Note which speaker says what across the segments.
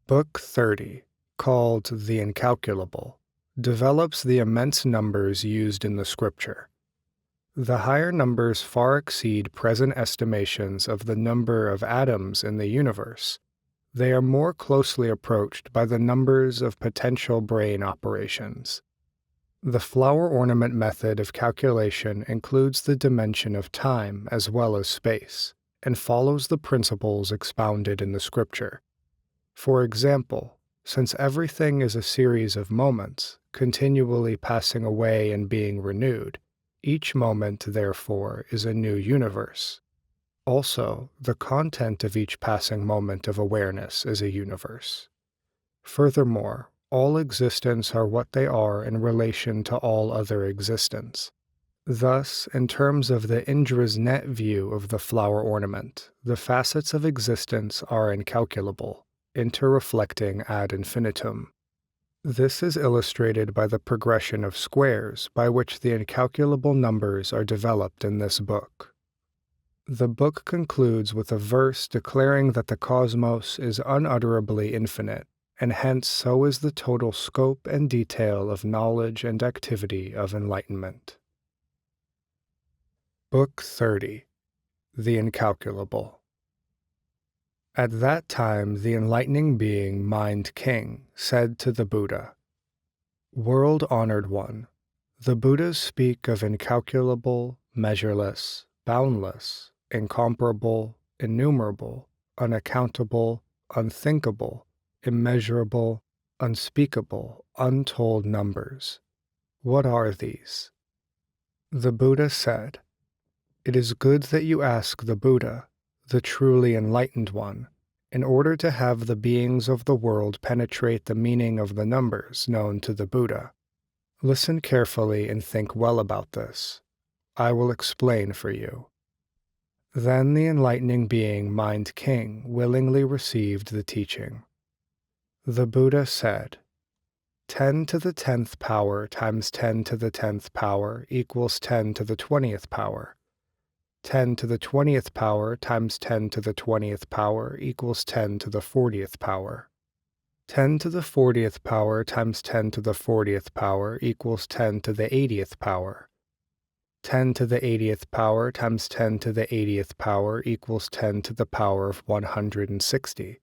Speaker 1: Book 30, called The Incalculable, develops the immense numbers used in the scripture. The higher numbers far exceed present estimations of the number of atoms in the universe. They are more closely approached by the numbers of potential brain operations. The flower ornament method of calculation includes the dimension of time as well as space, and follows the principles expounded in the scripture. For example, since everything is a series of moments, continually passing away and being renewed, each moment, therefore, is a new universe. Also, the content of each passing moment of awareness is a universe. Furthermore, all existence are what they are in relation to all other existence. Thus, in terms of the Indra's net view of the flower ornament, the facets of existence are incalculable, interreflecting ad infinitum. This is illustrated by the progression of squares by which the incalculable numbers are developed in this book. The book concludes with a verse declaring that the cosmos is unutterably infinite, and hence so is the total scope and detail of knowledge and activity of enlightenment. Book 30, The Incalculable. At that time, the enlightening being Mind King said to the Buddha, "World-honored one, the Buddhas speak of incalculable, measureless, boundless, incomparable, innumerable, unaccountable, unthinkable, immeasurable, unspeakable, untold numbers. What are these?" The Buddha said, "It is good that you ask the Buddha, the truly enlightened one, in order to have the beings of the world penetrate the meaning of the numbers known to the Buddha. Listen carefully and think well about this. I will explain for you." Then the enlightening being Mind King willingly received the teaching. The Buddha said, 10 to the 10th power times 10 to the 10th power equals 10 to the 20th power. 10 to the 20th power times 10 to the 20th power equals 10 to the 40th power. 10 to the 40th power times 10 to the 40th power equals 10 to the 80th power. 10 to the 80th power times 10 to the 80th power equals 10 to the power of 160.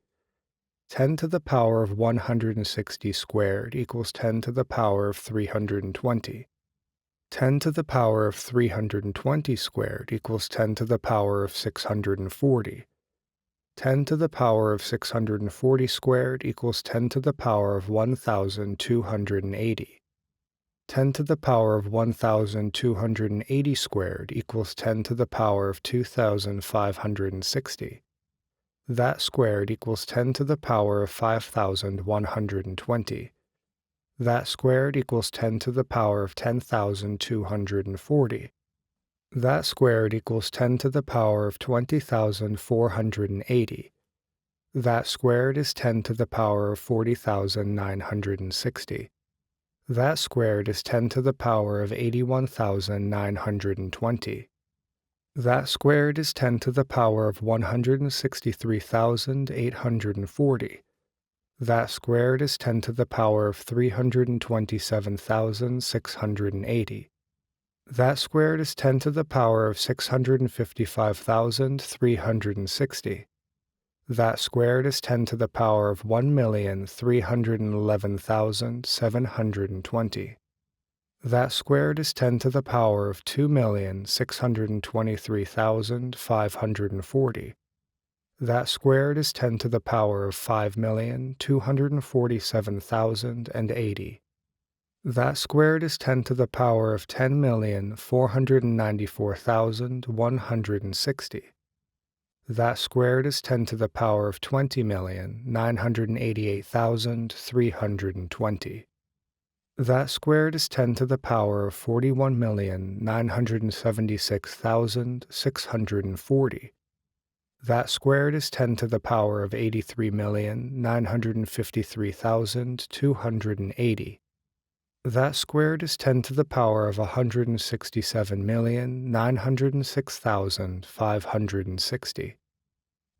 Speaker 1: 10 to the power of 160 squared equals 10 to the power of 320. 10 to the power of 320 squared equals 10 to the power of 640. 10 to the power of 640 squared equals 10 to the power of 1280. 10 to the power of 1280 squared equals 10 to the power of 2560. That squared equals 10 to the power of 5120. That squared equals 10 to the power of 10,240. That squared equals 10 to the power of 20,480. That squared is 10 to the power of 40,960. That squared is 10 to the power of 81,920. That squared is 10 to the power of 163,840. That squared is 10 to the power of 327,680. That squared is 10 to the power of 655,360. That squared is 10 to the power of 1,311,720. That squared is 10 to the power of 2,623,540. That squared is 10 to the power of 5,247,080. That squared is 10 to the power of 10,494,160. That squared is 10 to the power of 20,988,320. That squared is 10 to the power of 41,976,640. That squared is 10 to the power of 83,953,280. That squared is 10 to the power of 167,906,560.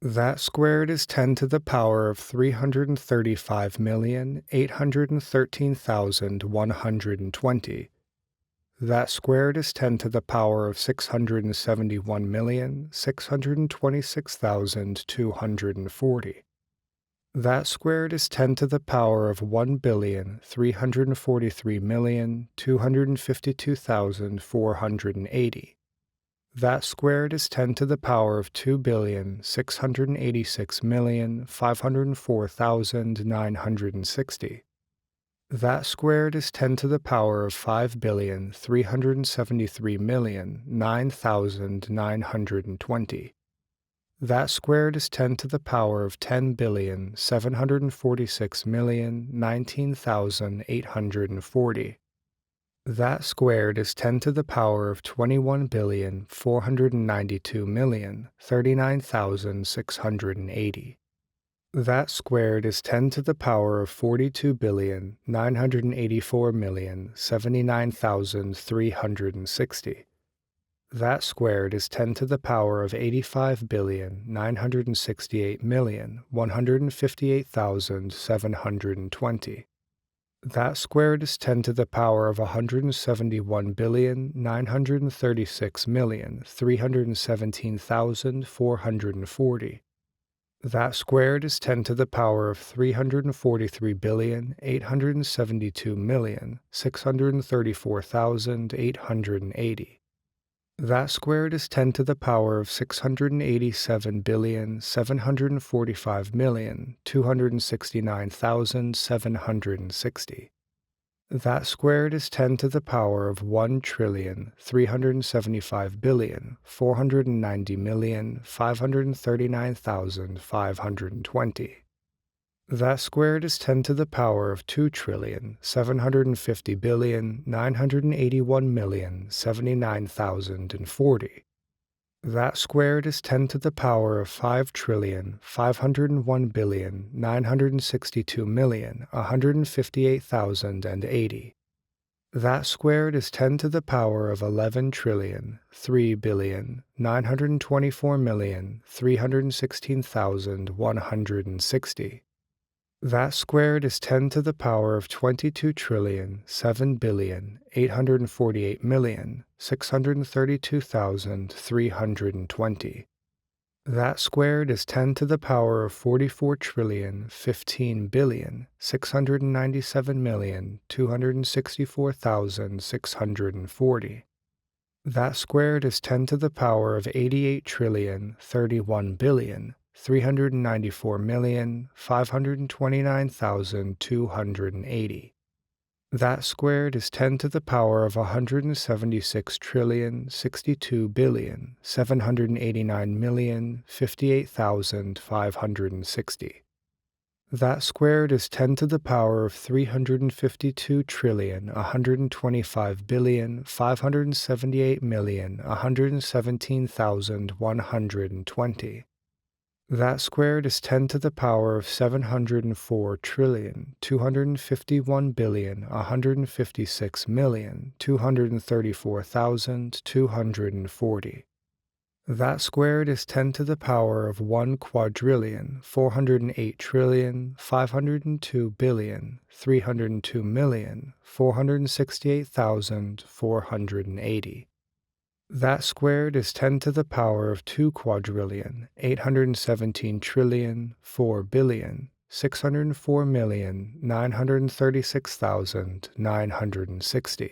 Speaker 1: That squared is 10 to the power of 335,813,120. That squared is 10 to the power of 671,626,240. That squared is 10 to the power of 1,343,252,480. That squared is 10 to the power of 2,686,504,960. That squared is 10 to the power of 5,373,009,920. That squared is 10 to the power of 10,746,019,840. That squared is 10 to the power of 21,492,039,680. That squared is 10 to the power of 42,984,079,360. That squared is 10 to the power of 85,968,158,720. That squared is 10 to the power of 171,936,317,440. That squared is 10 to the power of 343,872,634,880. That squared is 10 to the power of 687,745,269,760. That squared is 10 to the power of 1,375,490,539,520. That squared is 10 to the power of 2,750,981,079,040. That squared is 10 to the power of 5,501,962,158,080. That squared is 10 to the power of 11,03,924,316,160. That squared is 10 to the power of 22,7,848,632,320. That squared is 10 to the power of 44,015,697,264,640. That squared is 10 to the power of 88,031,394,529,280. That squared is 10 to the power of 176,62,789,058,560. That squared is 10 to the power of 352,125,578,117,120. That squared is 10 to the power of 704,251,156,234,240. That squared is 10 to the power of 1,508,502,302,468,480. That squared is 10 to the power of 2,817,4,604,936,960.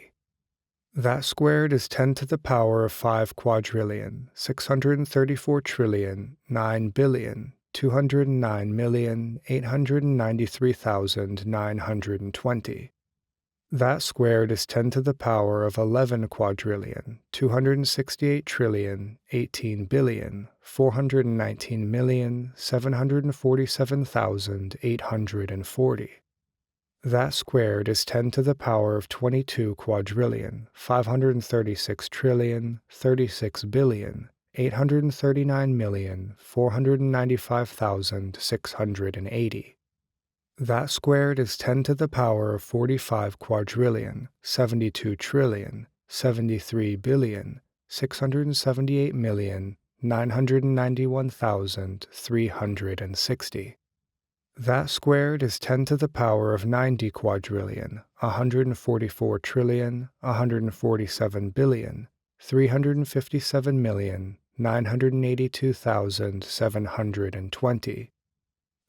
Speaker 1: That squared is 10 to the power of 5,233,9,209,893,920. That squared is 10 to the power of 11,447,819,747,840. That squared is 10 to the power of 22,36,36,839,495,680. That squared is 10 to the power of 45,72,73,678,960,000. 991,360. That squared is 10 to the power of 90 quadrillion, 144 trillion, 147 billion, 357,982,720.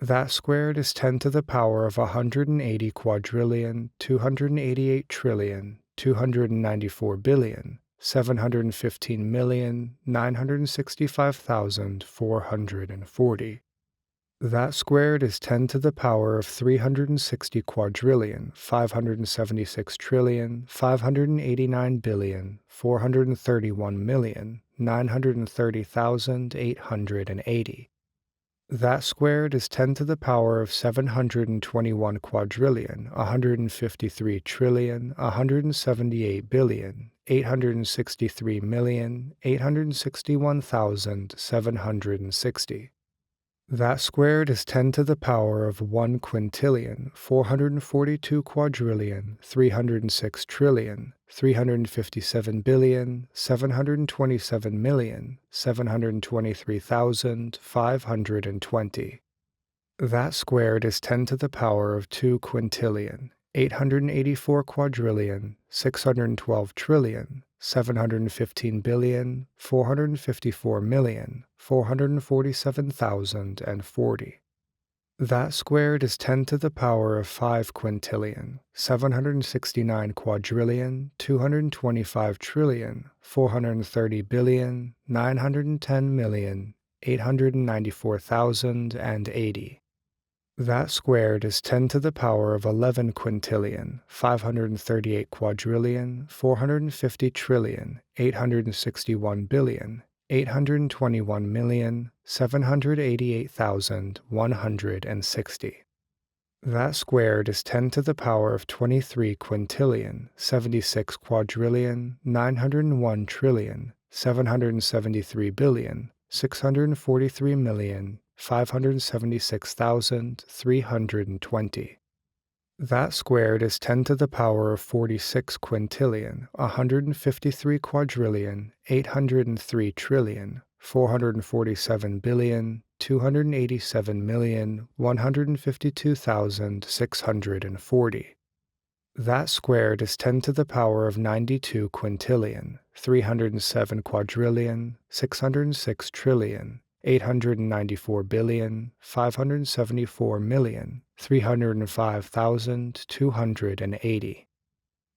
Speaker 1: That squared is 10 to the power of 180 quadrillion, 288 trillion, 294 billion, 715,965,440. That squared is 10 to the power of 360 quadrillion, 576 trillion, 589 billion, 431,930,880. That squared is 10 to the power of 721 quadrillion, 153 trillion, 178 billion, 863,861,760. That squared is 10 to the power of 1 quintillion, 442 quadrillion, 306 trillion, 357 billion, 727,723,520. That squared is 10 to the power of 2 quintillion, 884 quadrillion, 612 trillion, 715 billion, 454 million, 447,040. That squared is 10 to the power of 5 quintillion, 769 quadrillion, 225 trillion, 430 billion, 910 million, 894,080. That squared is 10 to the power of 11 quintillion, 538 quadrillion, 450 trillion, 861 billion, 821 million, 788,160. That squared is 10 to the power of 23 quintillion, 76 quadrillion, 901 trillion, 773 billion, 643 million, 576,320. That squared is 10 to the power of 46 quintillion, 153 quadrillion, 803 trillion, 447 billion, 287 million, 152,640. That squared is 10 to the power of 92 quintillion, 307 quadrillion, 606 trillion, 894 billion, 574 million, 305,280.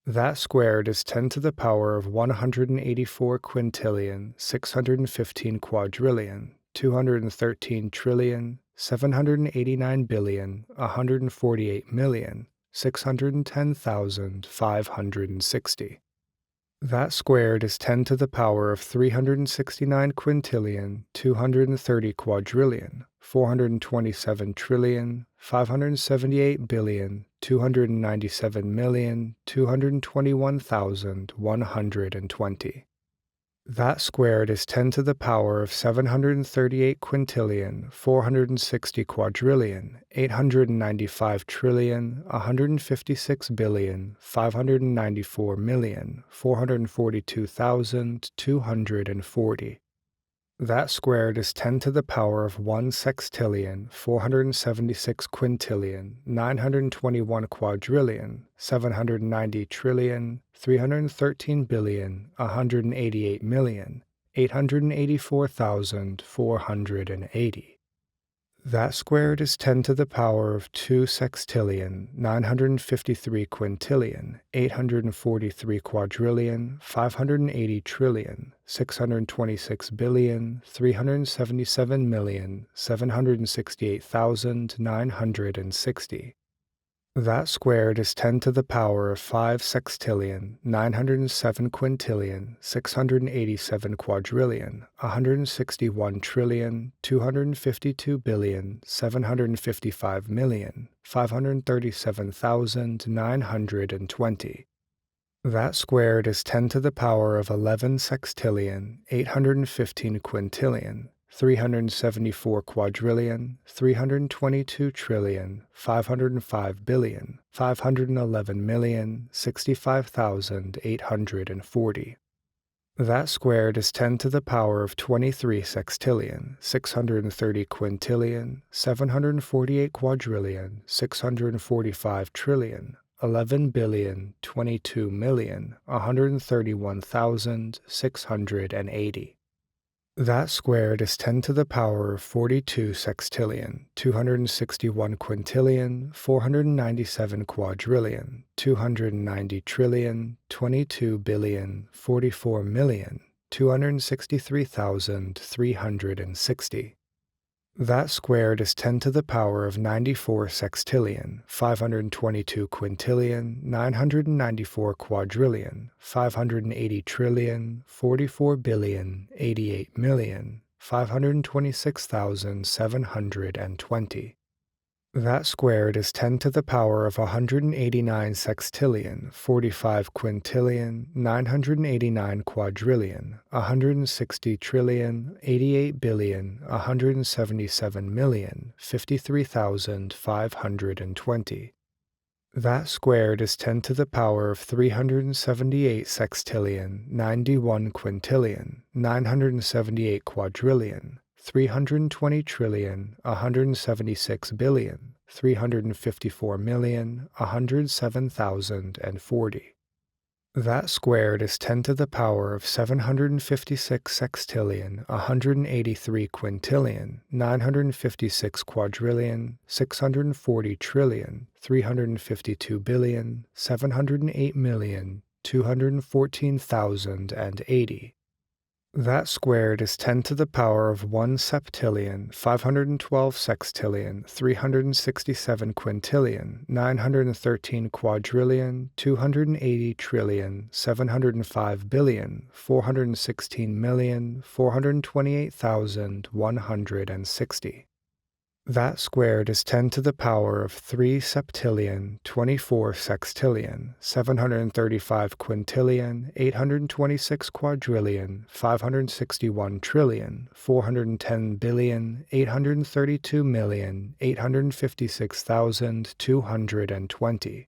Speaker 1: That squared is 10 to the power of 184 quintillion, 615 quadrillion, 213 trillion, 789 billion, 148 million, 610,560. That squared is 10 to the power of 369 quintillion, 230 quadrillion, 427 trillion, 578 billion, 297 million, 221,120. That squared is 10 to the power of 738 quintillion, 460 quadrillion, 895 trillion, 156 billion, 594 million, 442,240. That squared is 10 to the power of 1 sextillion, 476 quintillion, 921 quadrillion, 790 trillion, 313 billion, 188 million, 884,480. That squared is 10 to the power of 2 sextillion, 953 quintillion, 843 quadrillion, 580 trillion, 626 billion, 377 million, 768,960. That squared is 10 to the power of 5 sextillion, 907 quintillion, 687 quadrillion, 161 trillion, 252 billion, 755 million, 537,920. That squared is 10 to the power of 11 sextillion, 815 quintillion, 374 quadrillion, 322 trillion, 505 billion, 511 million, 65,840. That squared is 10 to the power of 23 sextillion, 630 quintillion, 748 quadrillion, 645 trillion, 11 billion, 22 million, 131,680. That squared is 10 to the power of 42 sextillion, 261 quintillion, 497 quadrillion, 290 trillion, 22 billion, 44 million, 263,360. That squared is 10 to the power of 94 sextillion, 522 quintillion, 994 quadrillion, 580 trillion, 44 billion, 88 million, 526,720. That squared is 10 to the power of 189 sextillion, 45 quintillion, 989 quadrillion, 160 trillion, 88 billion, 177 million, 53,520. That squared is 10 to the power of 378 sextillion, 91 quintillion, 978 quadrillion, 320 trillion, 176 billion, 354 million, 107,040. That squared is 10 to the power of 756 sextillion, 183 quintillion, 956 quadrillion, 640 trillion, 352 billion, 708 million, 214,080. That squared is 10 to the power of 1 septillion, 512 sextillion, 367 quintillion, 913 quadrillion, 280 trillion, 705 billion, 416 million, 428,160. That squared is 10 to the power of 3 septillion, 24 sextillion, 735 quintillion, 826 quadrillion, 561 trillion, 410 billion, 832 million, 856,220.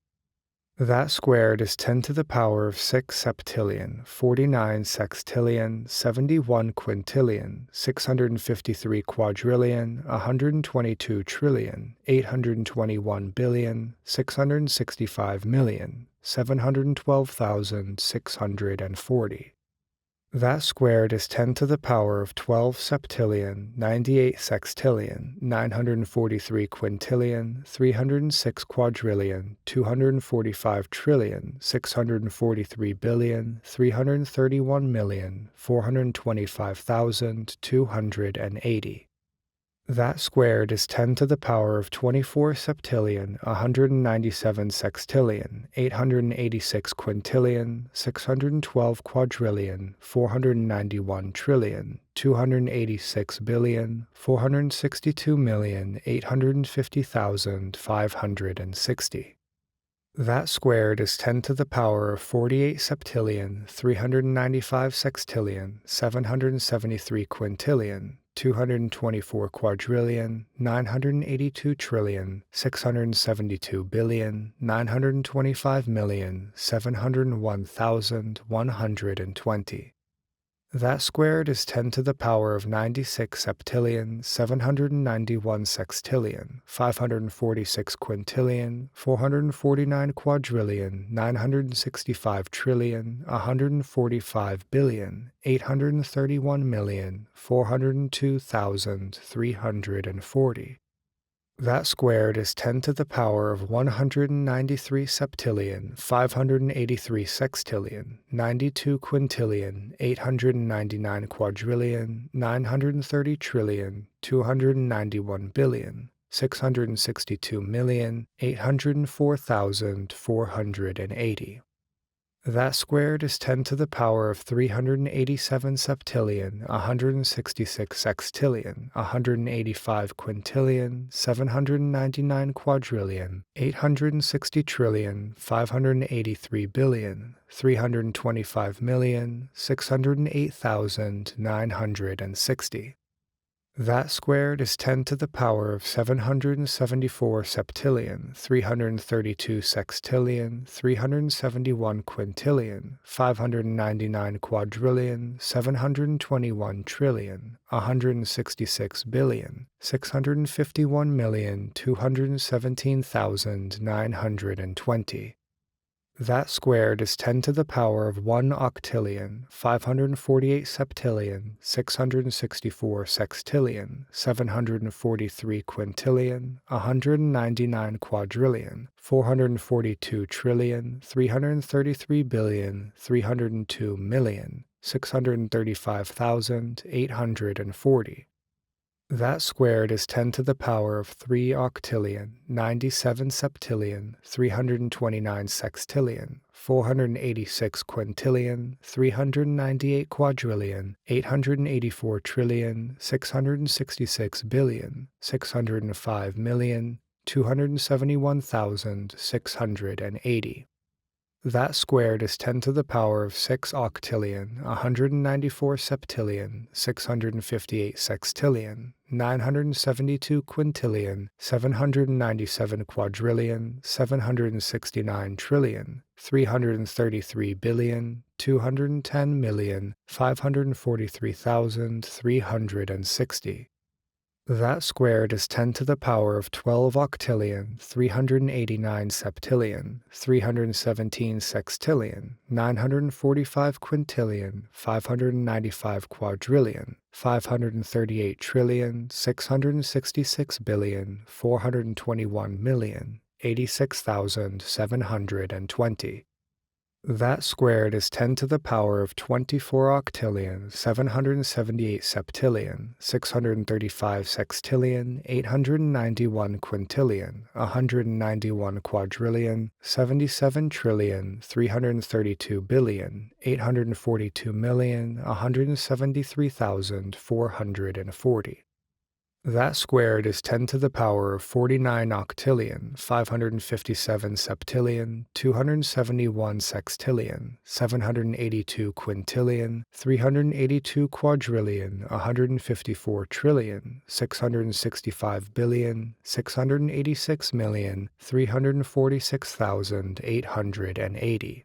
Speaker 1: That squared is 10 to the power of 6 septillion, 49 sextillion, 71 quintillion, 653 quadrillion, 122 trillion, 821 billion, 665 million, 712,640. That squared is 10 to the power of 12 septillion, 98 sextillion, 943 quintillion, 306 quadrillion, 245 trillion, 643 billion, 331 million, 425,280. That squared is 10 to the power of 24 septillion, 197 sextillion, 886 quintillion, 612 quadrillion, 491 trillion, 286 billion, 462 million, 850,560. That squared is 10 to the power of 48 septillion, 395 sextillion, 773 quintillion, 224 quadrillion, 982 trillion, 672 billion, 925 million, 701,120. That squared is 10 to the power of 96 septillion, 791 sextillion, 546 quintillion, 449 quadrillion, 965 trillion, 145 billion, 831 million, 402,340. That squared is 10 to the power of 193 septillion, 583 sextillion, 92 quintillion, 899 quadrillion, 930 trillion, 291 billion, 662 million, 804,480. That squared is 10 to the power of 387 septillion, 166 sextillion, 185 quintillion, 799 quadrillion, 860 trillion, 583 billion, 325 million, 608,960. That squared is 10 to the power of 774 septillion, 332 sextillion, 371 quintillion, 599 quadrillion, 721 trillion, 166 billion, 651,217,920. That squared is 10 to the power of 1 octillion, 548 septillion, 664 sextillion, 743 quintillion, 199 quadrillion, 442 trillion, 333 billion, 302 million, 635,840. That squared is 10 to the power of 3 octillion, 97 septillion, 329 sextillion, 486 quintillion, 398 quadrillion, 884 trillion, 666 billion, 605 million, 271,680. That squared is 10 to the power of 6 octillion, 194 septillion, 658 sextillion, 972 quintillion, 797 quadrillion, 769 trillion, 333 billion, 210 million, 543,360. That squared is 10 to the power of 12 octillion, 389 septillion, 317 sextillion, 945 quintillion, 595 quadrillion, 538 trillion, 666 billion, 421 million, 86,720. That squared is 10 to the power of 24 octillion, 778 septillion, 635 sextillion, 891 quintillion, 191 quadrillion, 77 trillion, 332 billion, 842 million, 173,440. That squared is 10 to the power of 49 octillion, 557 septillion, 271 sextillion, 782 quintillion, 382 quadrillion, 154 trillion, 665 billion, 686 million, 346,880.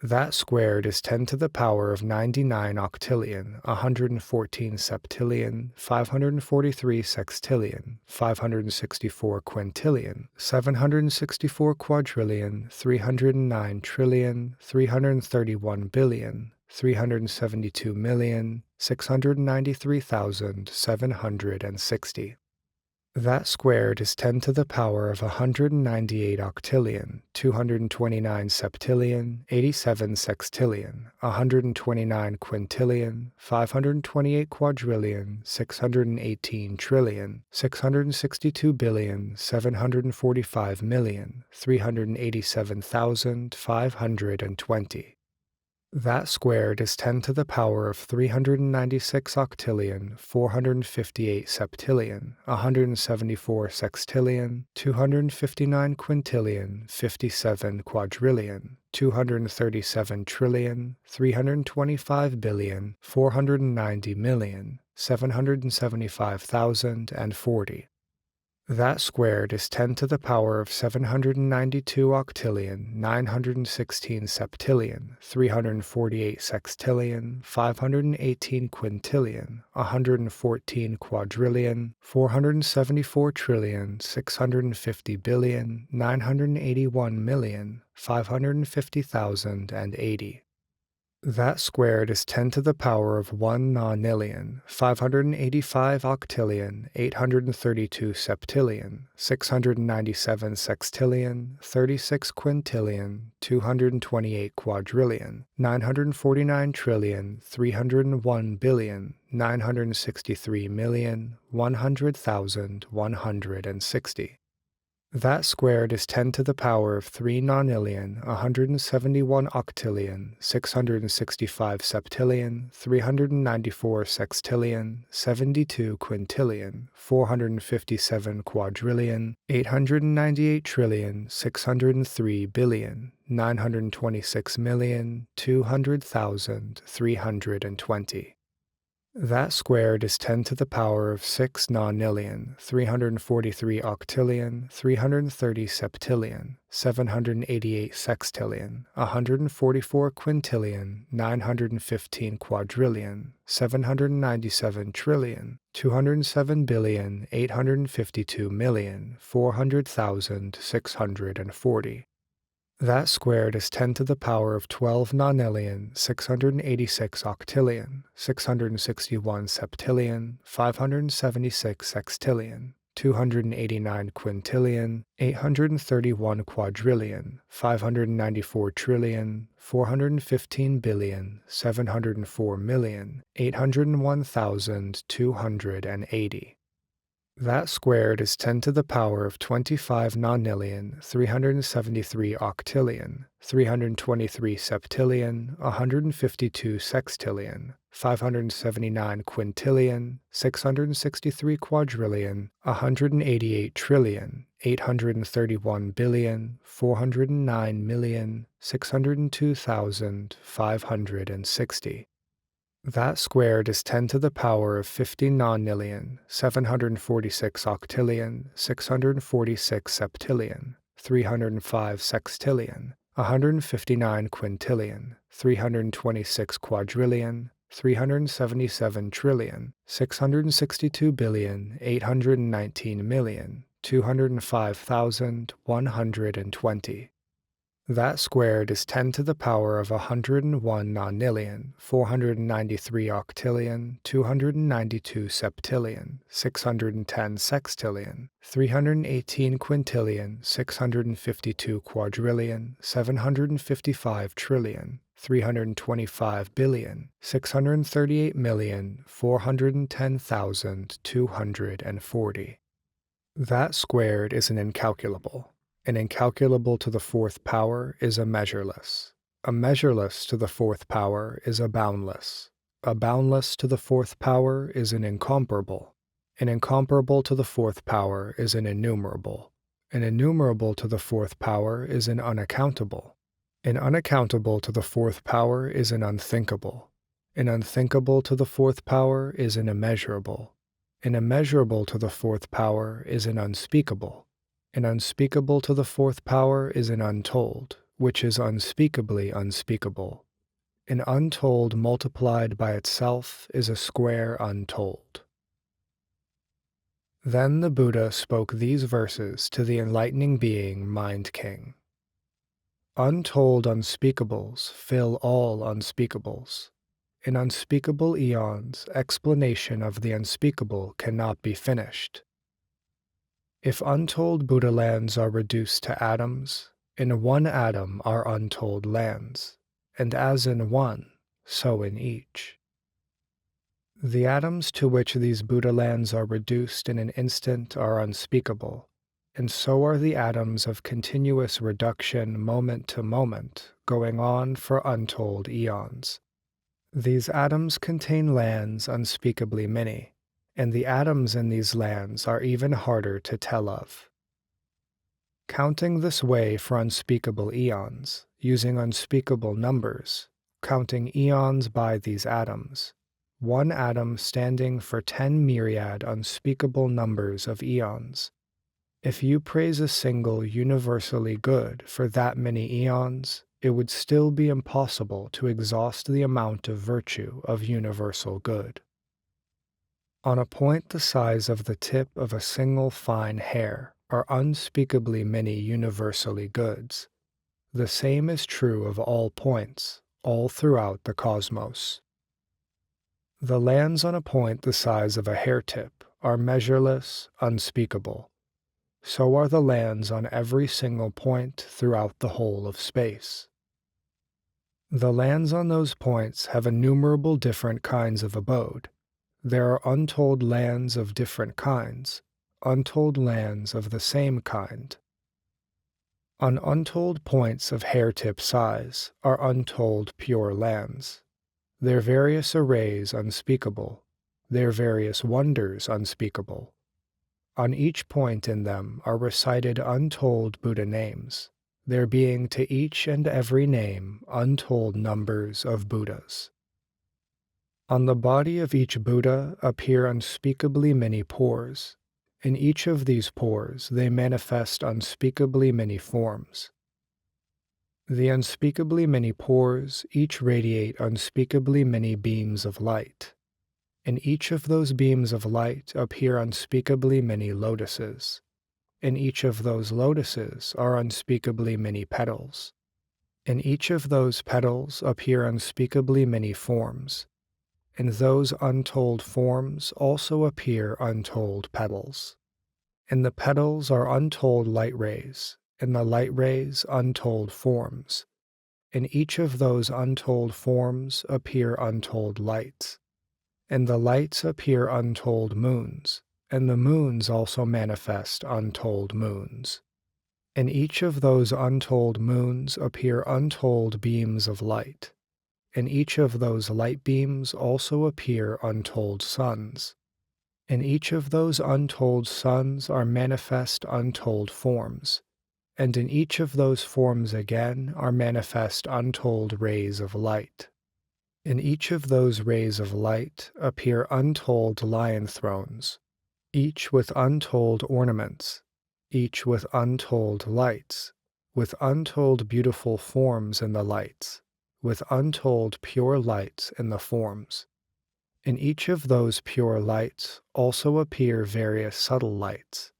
Speaker 1: That squared is 10 to the power of 99 octillion, 114 septillion, 543 sextillion, 564 quintillion, 764 quadrillion, 309 trillion, 331 billion, 372 million, 693,760. That squared is 10 to the power of 198 octillion, 229 septillion, 87 sextillion, 129 quintillion, 528 quadrillion, 618 trillion, 662 billion, 745 million, 387,520. That squared is 10 to the power of 396 octillion, 458 septillion, 174 sextillion, 259 quintillion, 57 quadrillion, 237 trillion, 325 billion, 490 million, 775,040. That squared is 10 to the power of 792 octillion, 916 septillion, 348 sextillion, 518 quintillion, 114 quadrillion, 474 trillion, 650 billion, 981 million, 550,080. That squared is 10 to the power of 1 nonillion, 585 octillion, 832 septillion, 697 sextillion, 36 quintillion, 228 quadrillion, 949 trillion, 301 billion, 963 million, 100,160. That squared is 10 to the power of 3 nonillion, 171 octillion, 665 septillion, 394 sextillion, 72 quintillion, 457 quadrillion, 898 trillion, 603 billion, 926 million, 200,320. That squared is 10 to the power of 6 nonillion, 343 octillion, 330 septillion, 788 sextillion, 144 quintillion, 915 quadrillion, 797 trillion, 207 billion, 852 million, 400,640. That squared is 10 to the power of 12 nonillion, 686 octillion, 661 septillion, 576 sextillion, 289 quintillion, 831 quadrillion, 594 trillion, 415 billion, 704 million, 801,280. That squared is 10 to the power of 25 nonillion, 373 octillion, 323 septillion, 152 sextillion, 579 quintillion, 663 quadrillion, 188 trillion, 831 billion, 409 million, 602,560. That squared is 10 to the power of 50 nonillion, 746 octillion, 646 septillion, 305 sextillion, 159 quintillion, 326 quadrillion, 377 trillion, 662 billion, 819 million, 205,120. That squared is 10 to the power of 101 nonillion, 493 octillion, 292 septillion, 610 sextillion, 318 quintillion, 652 quadrillion, 755 trillion, 325 billion, 638 million, 410,240. That squared is an incalculable. An incalculable to the fourth power is a measureless. A measureless to the fourth power is a boundless. A boundless to the fourth power is an incomparable. An incomparable to the fourth power is an innumerable. An innumerable to the fourth power is an unaccountable. An unaccountable to the fourth power is an unthinkable. An unthinkable to the fourth power is an immeasurable. An immeasurable to the fourth power is an unspeakable. An unspeakable to the fourth power is an untold, which is unspeakably unspeakable. An untold multiplied by itself is a square untold. Then the Buddha spoke these verses to the enlightening being Mind King. Untold unspeakables fill all unspeakables. In unspeakable eons, explanation of the unspeakable cannot be finished. If untold Buddha lands are reduced to atoms, in one atom are untold lands, and as in one, so in each. The atoms to which these Buddha lands are reduced in an instant are unspeakable, and so are the atoms of continuous reduction moment to moment, going on for untold eons. These atoms contain lands unspeakably many, and the atoms in these lands are even harder to tell of. Counting this way for unspeakable eons, using unspeakable numbers, counting eons by these atoms, one atom standing for 10 myriad unspeakable numbers of eons. If you praise a single universally good for that many eons, it would still be impossible to exhaust the amount of virtue of universal good. On a point the size of the tip of a single fine hair are unspeakably many universally goods. The same is true of all points, all throughout the cosmos. The lands on a point the size of a hair tip are measureless, unspeakable. So are the lands on every single point throughout the whole of space. The lands on those points have innumerable different kinds of abode. There are untold lands of different kinds, untold lands of the same kind. On untold points of hair-tip size are untold pure lands, their various arrays unspeakable, their various wonders unspeakable. On each point in them are recited untold Buddha names, there being to each and every name untold numbers of Buddhas. On the body of each Buddha appear unspeakably many pores. In each of these pores they manifest unspeakably many forms. The unspeakably many pores each radiate unspeakably many beams of light. In each of those beams of light appear unspeakably many lotuses. In each of those lotuses are unspeakably many petals. In each of those petals appear unspeakably many forms. In those untold forms also appear untold petals. In the petals are untold light rays, in the light rays untold forms. In each of those untold forms appear untold lights. In the lights appear untold moons, and the moons also manifest untold moons. In each of those untold moons appear untold beams of light. In each of those light beams also appear untold suns. In each of those untold suns are manifest untold forms, and in each of those forms again are manifest untold rays of light. In each of those rays of light appear untold lion thrones, each with untold ornaments, each with untold lights, with untold beautiful forms in the lights, with untold pure lights in the forms. In each of those pure lights also appear various subtle lights.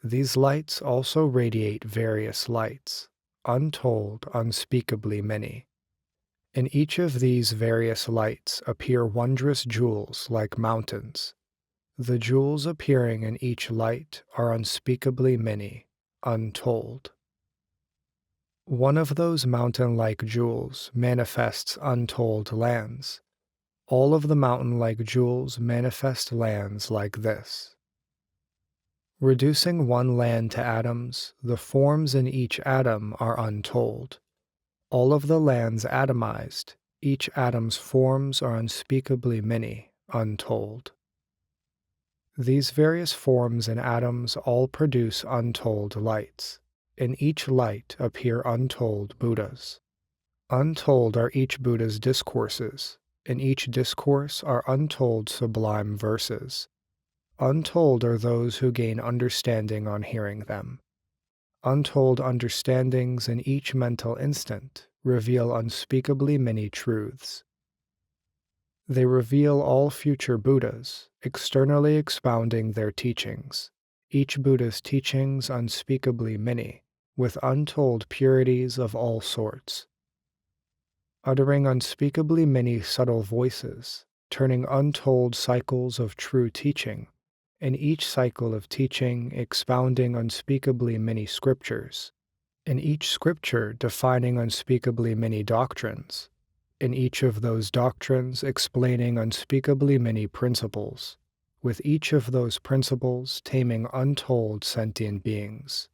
Speaker 1: These lights also radiate various lights, untold, unspeakably many. In each of these various lights appear wondrous jewels like mountains. The jewels appearing in each light are unspeakably many, untold. One of those mountain-like jewels manifests untold lands. All of the mountain-like jewels manifest lands like this. Reducing one land to atoms, the forms in each atom are untold. All of the lands atomized, each atom's forms are unspeakably many, untold. These various forms in atoms all produce untold lights. In each light appear untold Buddhas. Untold are each Buddha's discourses. In each discourse are untold sublime verses. Untold are those who gain understanding on hearing them. Untold understandings in each mental instant reveal unspeakably many truths. They reveal all future Buddhas, externally expounding their teachings. Each Buddha's teachings unspeakably many, with untold purities of all sorts. Uttering unspeakably many subtle voices, turning untold cycles of true teaching, in each cycle of teaching expounding unspeakably many scriptures, in each scripture defining unspeakably many doctrines, in each of those doctrines explaining unspeakably many principles, with each of those principles taming untold sentient beings.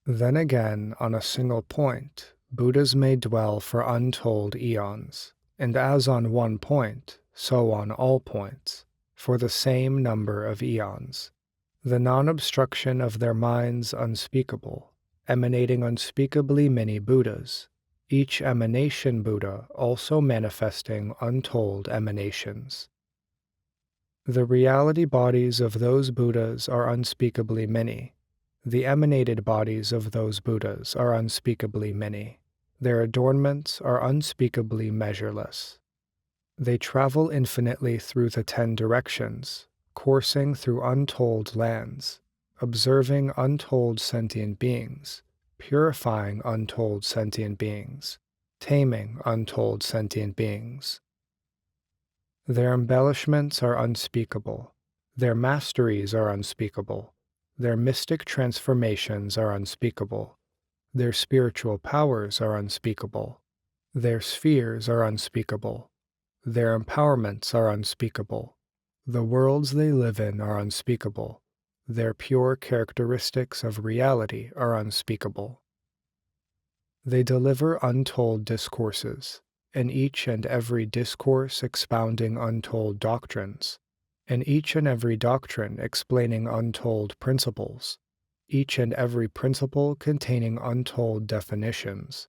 Speaker 1: Then again, on a single point, Buddhas may dwell for untold eons, and as on one point, so on all points, for the same number of eons. The non-obstruction of their minds unspeakable, emanating unspeakably many Buddhas, each emanation Buddha also manifesting untold emanations. The reality bodies of those Buddhas are unspeakably many. The emanated bodies of those Buddhas are unspeakably many. Their adornments are unspeakably measureless. They travel infinitely through the 10 directions, coursing through untold lands, observing untold sentient beings, purifying untold sentient beings, taming untold sentient beings. Their embellishments are unspeakable. Their masteries are unspeakable. Their mystic transformations are unspeakable. Their spiritual powers are unspeakable. Their spheres are unspeakable. Their empowerments are unspeakable. The worlds they live in are unspeakable. Their pure characteristics of reality are unspeakable. They deliver untold discourses, in each and every discourse expounding untold doctrines, in each and every doctrine explaining untold principles, each and every principle containing untold definitions,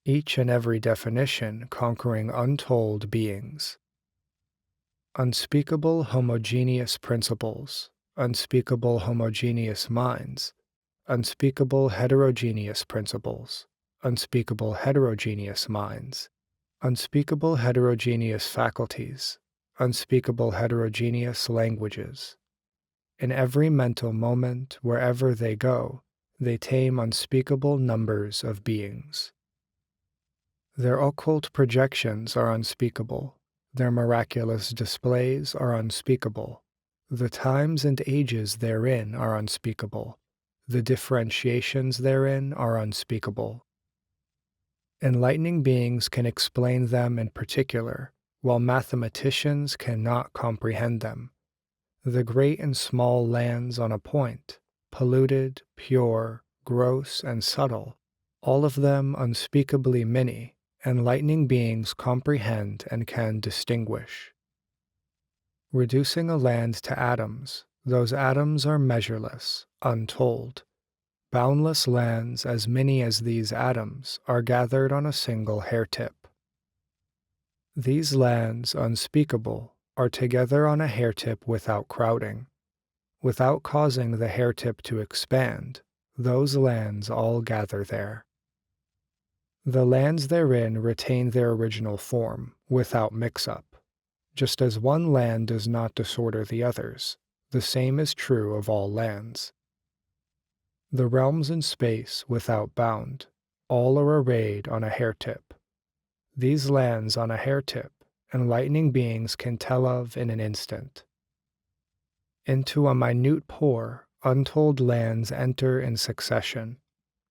Speaker 1: each and every definition conquering untold beings. unspeakable homogeneous principles, unspeakable homogeneous minds, unspeakable heterogeneous principles, unspeakable heterogeneous minds, unspeakable heterogeneous faculties, unspeakable heterogeneous languages. In every mental moment, wherever they go, they tame unspeakable numbers of beings. Their occult projections are unspeakable. Their miraculous displays are unspeakable. The times and ages therein are unspeakable. The differentiations therein are unspeakable. Enlightening beings can explain them in particular, while mathematicians cannot comprehend them. The great and small lands on a point, polluted, pure, gross, and subtle, all of them unspeakably many, enlightening beings comprehend and can distinguish. Reducing a land to atoms, those atoms are measureless, untold. Boundless lands as many as these atoms are gathered on a single hair tip. These lands, unspeakable, are together on a hair tip without crowding. Without causing the hair tip to expand, those lands all gather there. The lands therein retain their original form, without mix-up. Just as one land does not disorder the others, the same is true of all lands. The realms in space, without bound, all are arrayed on a hair tip. These lands on a hair tip, enlightening beings can tell of in an instant. Into a minute pore, untold lands enter in succession.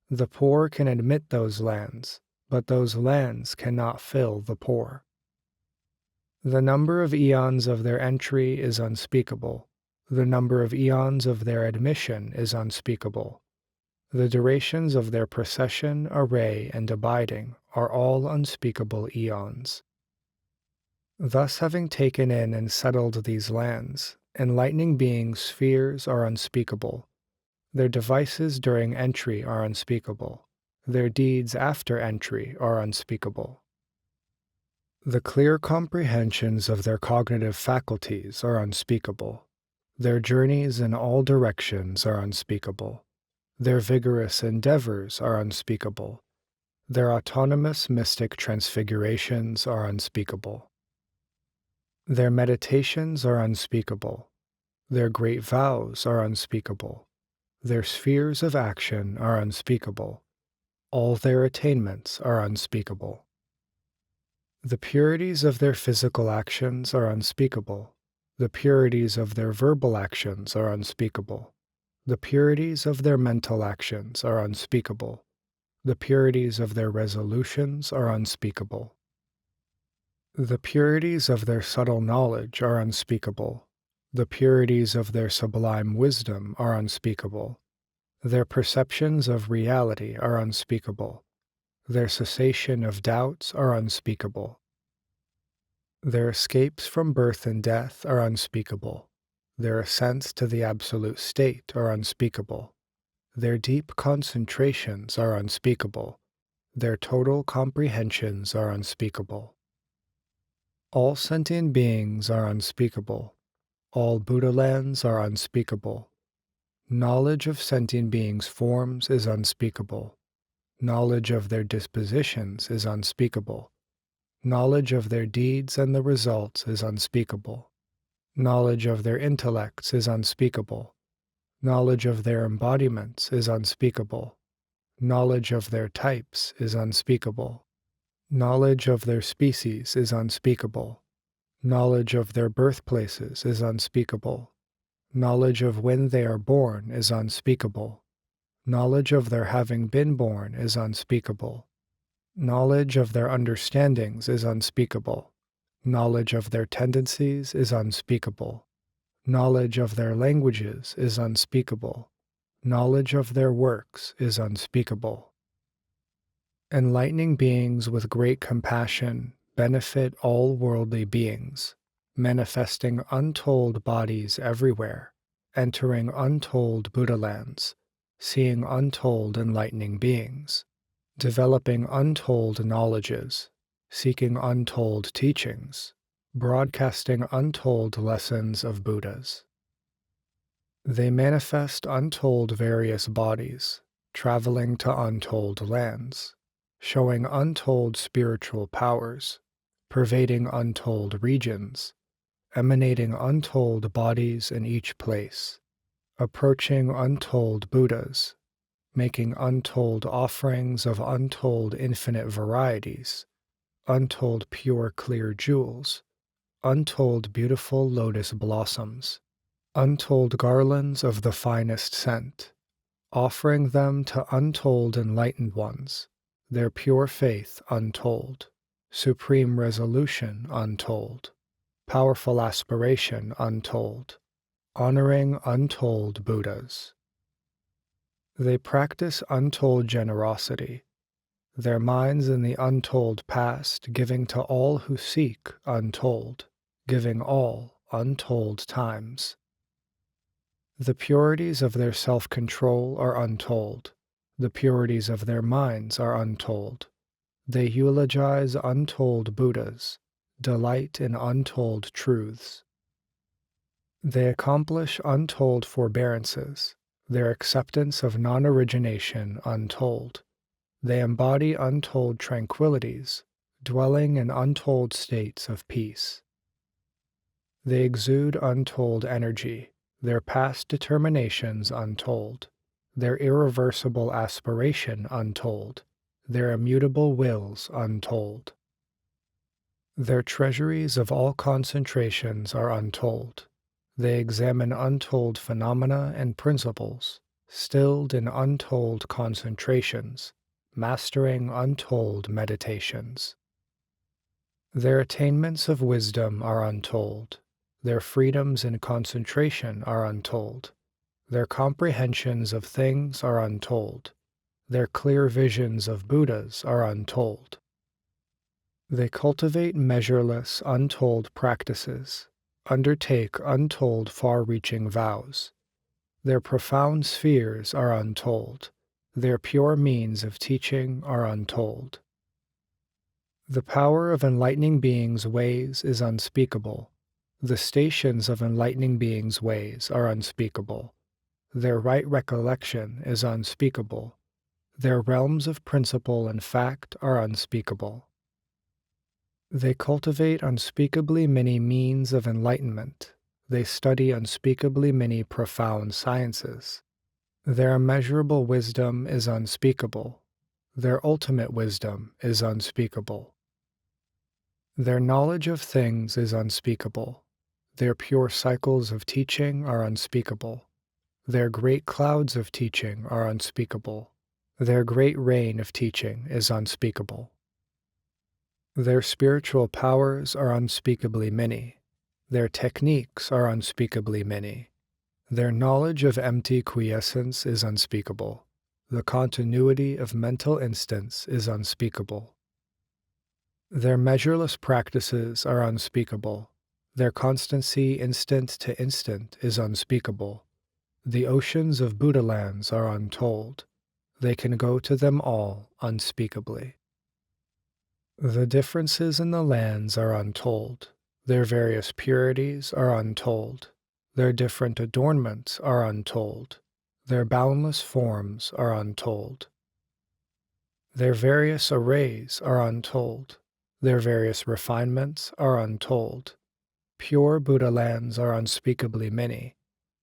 Speaker 1: The pore can admit those lands, but those lands cannot fill the pore. The number of eons of their entry is unspeakable. The number of eons of their admission is unspeakable. The durations of their procession, array, and abiding are all unspeakable eons. Thus, having taken in and settled these lands, enlightening beings' spheres are unspeakable. Their devices during entry are unspeakable. Their deeds after entry are unspeakable. The clear comprehensions of their cognitive faculties are unspeakable. Their journeys in all directions are unspeakable. Their vigorous endeavors are unspeakable. Their autonomous mystic transfigurations are unspeakable. Their meditations are unspeakable. Their great vows are unspeakable. Their spheres of action are unspeakable. All their attainments are unspeakable. The purities of their physical actions are unspeakable. The purities of their verbal actions are unspeakable. The purities of their mental actions are unspeakable. The purities of their resolutions are unspeakable. The purities of their subtle knowledge are unspeakable. The purities of their sublime wisdom are unspeakable. Their perceptions of reality are unspeakable. Their cessation of doubts are unspeakable. Their escapes from birth and death are unspeakable. Their ascents to the absolute state are unspeakable. Their deep concentrations are unspeakable. Their total comprehensions are unspeakable. All sentient beings are unspeakable. All Buddha lands are unspeakable. Knowledge of sentient beings' forms is unspeakable. Knowledge of their dispositions is unspeakable. Knowledge of their deeds and the results is unspeakable. Knowledge of their intellects is unspeakable. Knowledge of their embodiments is unspeakable. Knowledge of their types is unspeakable. Knowledge of their species is unspeakable. Knowledge of their birthplaces is unspeakable. Knowledge of when they are born is unspeakable. Knowledge of their having been born is unspeakable. Knowledge of their understandings is unspeakable. Knowledge of their tendencies is unspeakable. Knowledge of their languages is unspeakable. Knowledge of their works is unspeakable. Enlightening beings with great compassion benefit all worldly beings, manifesting untold bodies everywhere, entering untold Buddha lands, seeing untold enlightening beings, developing untold knowledges, seeking untold teachings, broadcasting untold lessons of Buddhas. They manifest untold various bodies, traveling to untold lands, showing untold spiritual powers, pervading untold regions, emanating untold bodies in each place, approaching untold Buddhas, making untold offerings of untold infinite varieties, untold pure clear jewels, untold beautiful lotus blossoms, untold garlands of the finest scent, offering them to untold enlightened ones, their pure faith untold, supreme resolution untold, powerful aspiration untold, honoring untold Buddhas. They practice untold generosity, their minds in the untold past giving to all who seek untold, giving all untold times. The purities of their self-control are untold. The purities of their minds are untold. They eulogize untold Buddhas, delight in untold truths. They accomplish untold forbearances, their acceptance of non-origination untold. They embody untold tranquillities, dwelling in untold states of peace. They exude untold energy, their past determinations untold, their irreversible aspiration untold, their immutable wills untold. Their treasuries of all concentrations are untold. They examine untold phenomena and principles, stilled in untold concentrations, mastering untold meditations. Their attainments of wisdom are untold. Their freedoms in concentration are untold. Their comprehensions of things are untold. Their clear visions of Buddhas are untold. They cultivate measureless, untold practices, undertake untold far-reaching vows. Their profound spheres are untold. Their pure means of teaching are untold. The power of enlightening beings' ways is unspeakable. The stations of enlightening beings' ways are unspeakable. Their right recollection is unspeakable. Their realms of principle and fact are unspeakable. They cultivate unspeakably many means of enlightenment. They study unspeakably many profound sciences. Their immeasurable wisdom is unspeakable. Their ultimate wisdom is unspeakable. Their knowledge of things is unspeakable. Their pure cycles of teaching are unspeakable. Their great clouds of teaching are unspeakable. Their great rain of teaching is unspeakable. Their spiritual powers are unspeakably many. Their techniques are unspeakably many. Their knowledge of empty quiescence is unspeakable. The continuity of mental instants is unspeakable. Their measureless practices are unspeakable. Their constancy instant to instant is unspeakable. The oceans of Buddha lands are untold. They can go to them all unspeakably. The differences in the lands are untold. Their various purities are untold. Their different adornments are untold. Their boundless forms are untold. Their various arrays are untold. Their various refinements are untold. Pure Buddha lands are unspeakably many.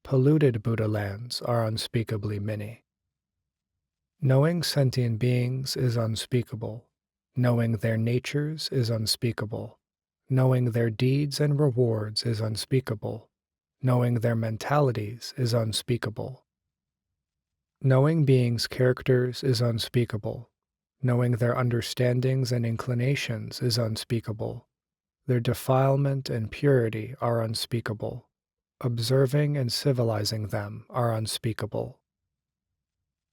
Speaker 1: Polluted Buddha lands are unspeakably many. Knowing sentient beings is unspeakable. Knowing their natures is unspeakable. Knowing their deeds and rewards is unspeakable. Knowing their mentalities is unspeakable. Knowing beings' characters is unspeakable. Knowing their understandings and inclinations is unspeakable. Their defilement and purity are unspeakable. Observing and civilizing them are unspeakable.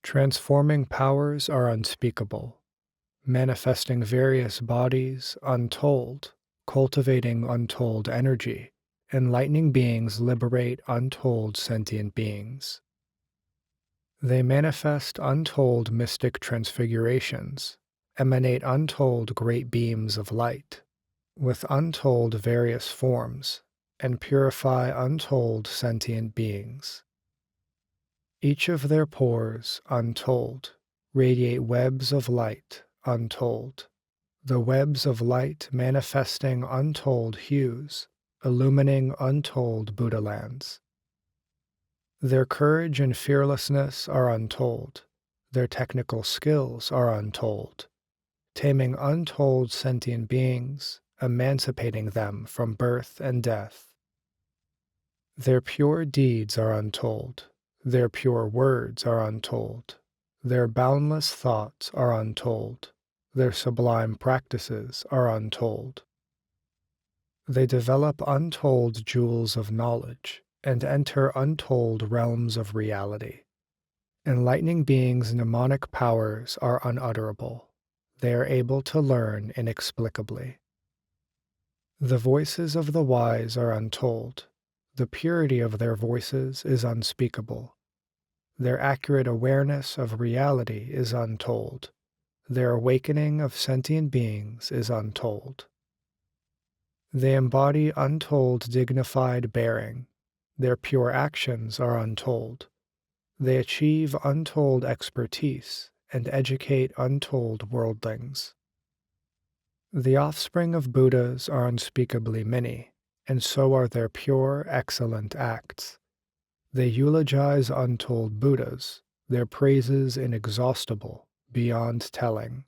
Speaker 1: Transforming powers are unspeakable. Manifesting various bodies untold, cultivating untold energy, enlightening beings liberate untold sentient beings. They manifest untold mystic transfigurations, emanate untold great beams of light, with untold various forms, and purify untold sentient beings. Each of their pores, untold, radiate webs of light, untold, the webs of light manifesting untold hues, illumining untold Buddha lands. Their courage and fearlessness are untold, their technical skills are untold, taming untold sentient beings, emancipating them from birth and death. Their pure deeds are untold, their pure words are untold, their boundless thoughts are untold, their sublime practices are untold. They develop untold jewels of knowledge and enter untold realms of reality. Enlightening beings' mnemonic powers are unutterable. They are able to learn inexplicably. The voices of the wise are untold. The purity of their voices is unspeakable. Their accurate awareness of reality is untold. Their awakening of sentient beings is untold. They embody untold dignified bearing. Their pure actions are untold. They achieve untold expertise and educate untold worldlings. The offspring of Buddhas are unspeakably many, and so are their pure, excellent acts. They eulogize untold Buddhas, their praises inexhaustible, beyond telling.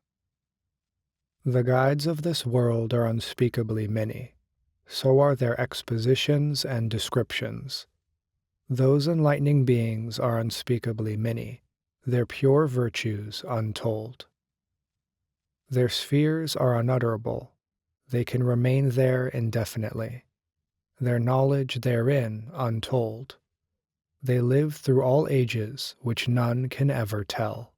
Speaker 1: The guides of this world are unspeakably many, so are their expositions and descriptions. Those enlightening beings are unspeakably many, their pure virtues untold. Their spheres are unutterable, they can remain there indefinitely. Their knowledge therein untold. They live through all ages which none can ever tell.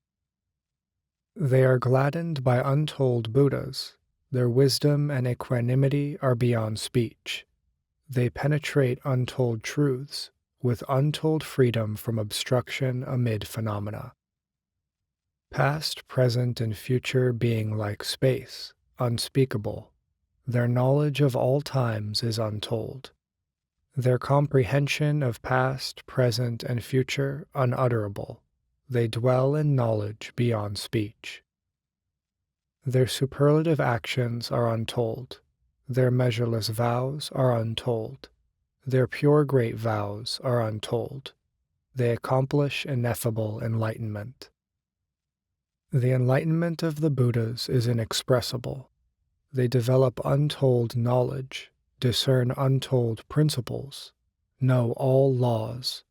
Speaker 1: They are gladdened by untold Buddhas. Their wisdom and equanimity are beyond speech. They penetrate untold truths with untold freedom from obstruction amid phenomena. Past, present, and future being like space, unspeakable. Their knowledge of all times is untold. Their comprehension of past, present, and future unutterable. They dwell in knowledge beyond speech. Their superlative actions are untold. Their measureless vows are untold. Their pure great vows are untold. They accomplish ineffable enlightenment. The enlightenment of the Buddhas is inexpressible. They develop untold knowledge, discern untold principles, know all laws,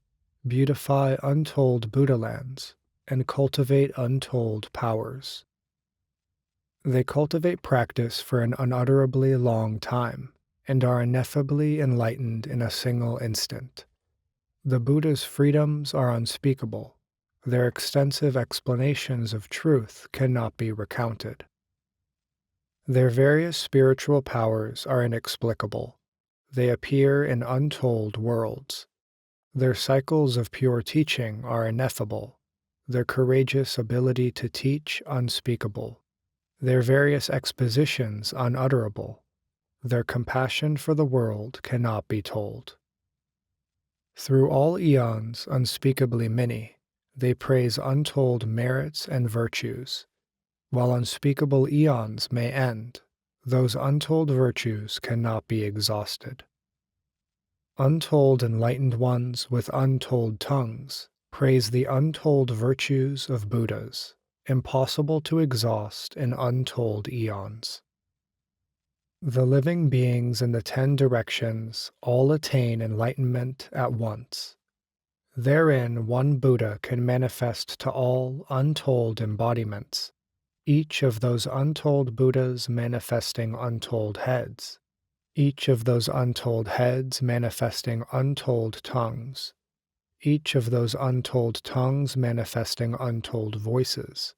Speaker 1: beautify untold Buddha lands, and cultivate untold powers. They cultivate practice for an unutterably long time, and are ineffably enlightened in a single instant. The Buddha's freedoms are unspeakable. Their extensive explanations of truth cannot be recounted. Their various spiritual powers are inexplicable. They appear in untold worlds. Their cycles of pure teaching are ineffable. Their courageous ability to teach unspeakable. Their various expositions unutterable. Their compassion for the world cannot be told. Through all eons unspeakably many, they praise untold merits and virtues. While unspeakable eons may end, those untold virtues cannot be exhausted. Untold enlightened ones with untold tongues praise the untold virtues of Buddhas, impossible to exhaust in untold eons. The living beings in the 10 directions all attain enlightenment at once. Therein one Buddha can manifest to all untold embodiments, each of those untold Buddhas manifesting untold heads, each of those untold heads manifesting untold tongues, each of those untold tongues manifesting untold voices,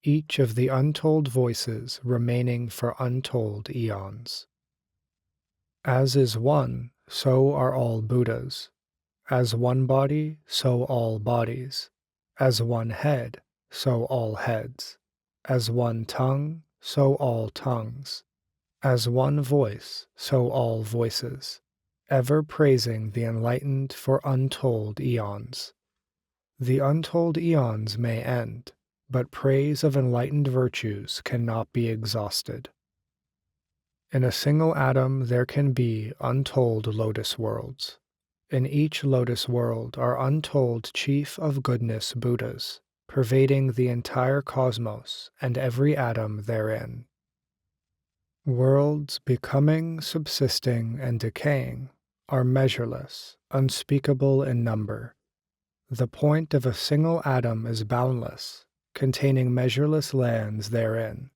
Speaker 1: each of the untold voices remaining for untold eons. As is one, so are all Buddhas. As one body, so all bodies. As one head, so all heads. As one tongue, so all tongues. As one voice, so all voices, ever praising the enlightened for untold eons. The untold eons may end, but praise of enlightened virtues cannot be exhausted. In a single atom there can be untold lotus worlds. In each lotus world are untold chief of goodness Buddhas, pervading the entire cosmos and every atom therein. Worlds becoming, subsisting, and decaying are measureless, unspeakable in number. The point of a single atom is boundless, containing measureless lands therein.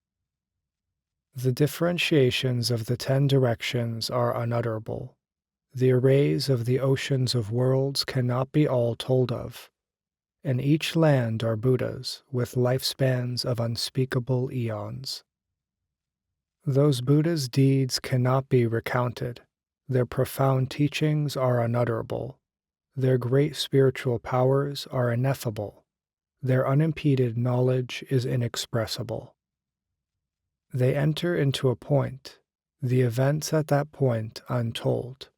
Speaker 1: The differentiations of the 10 directions are unutterable. The arrays of the oceans of worlds cannot be all told of. In each land are Buddhas with lifespans of unspeakable eons. Those Buddhas' deeds cannot be recounted. Their profound teachings are unutterable. Their great spiritual powers are ineffable. Their unimpeded knowledge is inexpressible. They enter into a point, the events at that point untold.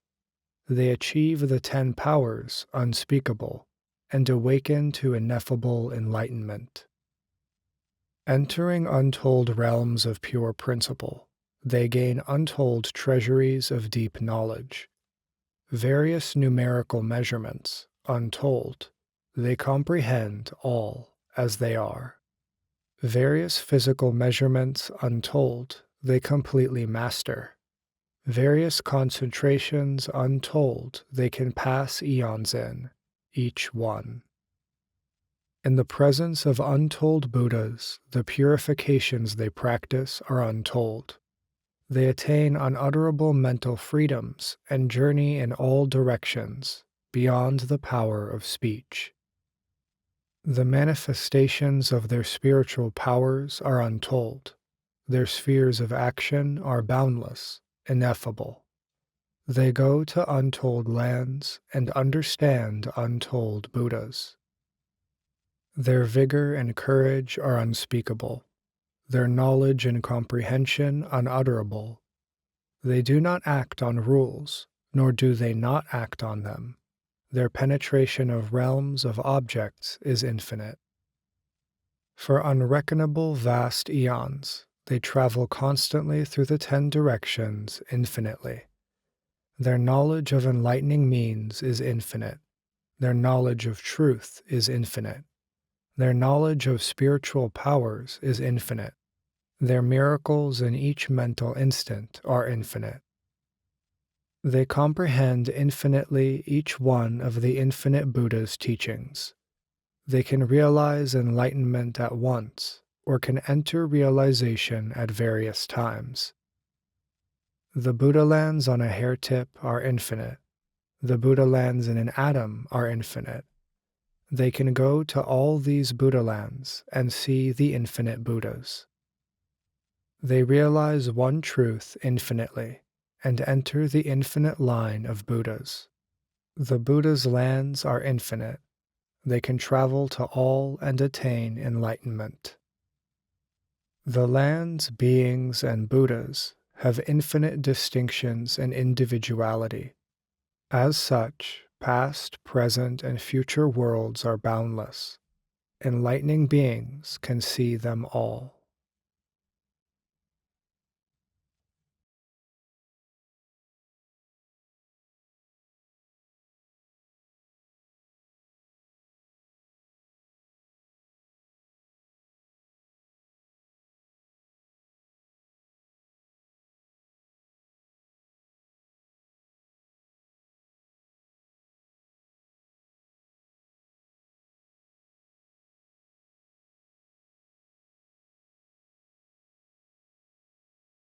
Speaker 1: They achieve the 10 powers unspeakable, and awaken to ineffable enlightenment. Entering untold realms of pure principle, they gain untold treasuries of deep knowledge. Various numerical measurements, untold, they comprehend all as they are. Various physical measurements, untold, they completely master. Various concentrations, untold, they can pass eons in, each one. In the presence of untold Buddhas, the purifications they practice are untold. They attain unutterable mental freedoms and journey in all directions, beyond the power of speech. The manifestations of their spiritual powers are untold. Their spheres of action are boundless, ineffable. They go to untold lands and understand untold Buddhas. Their vigor and courage are unspeakable. Their knowledge and comprehension unutterable. They do not act on rules, nor do they not act on them. Their penetration of realms of objects is infinite. For unreckonable vast eons, they travel constantly through the 10 directions infinitely. Their knowledge of enlightening means is infinite. Their knowledge of truth is infinite. Their knowledge of spiritual powers is infinite. Their miracles in each mental instant are infinite. They comprehend infinitely each one of the infinite Buddha's teachings. They can realize enlightenment at once, or can enter realization at various times. The Buddha lands on a hair tip are infinite. The Buddha lands in an atom are infinite. They can go to all these Buddha lands and see the infinite Buddhas. They realize one truth infinitely and enter the infinite line of Buddhas. The Buddha's lands are infinite. They can travel to all and attain enlightenment. The lands, beings, and Buddhas have infinite distinctions and individuality. As such, past, present, and future worlds are boundless. Enlightening beings can see them all.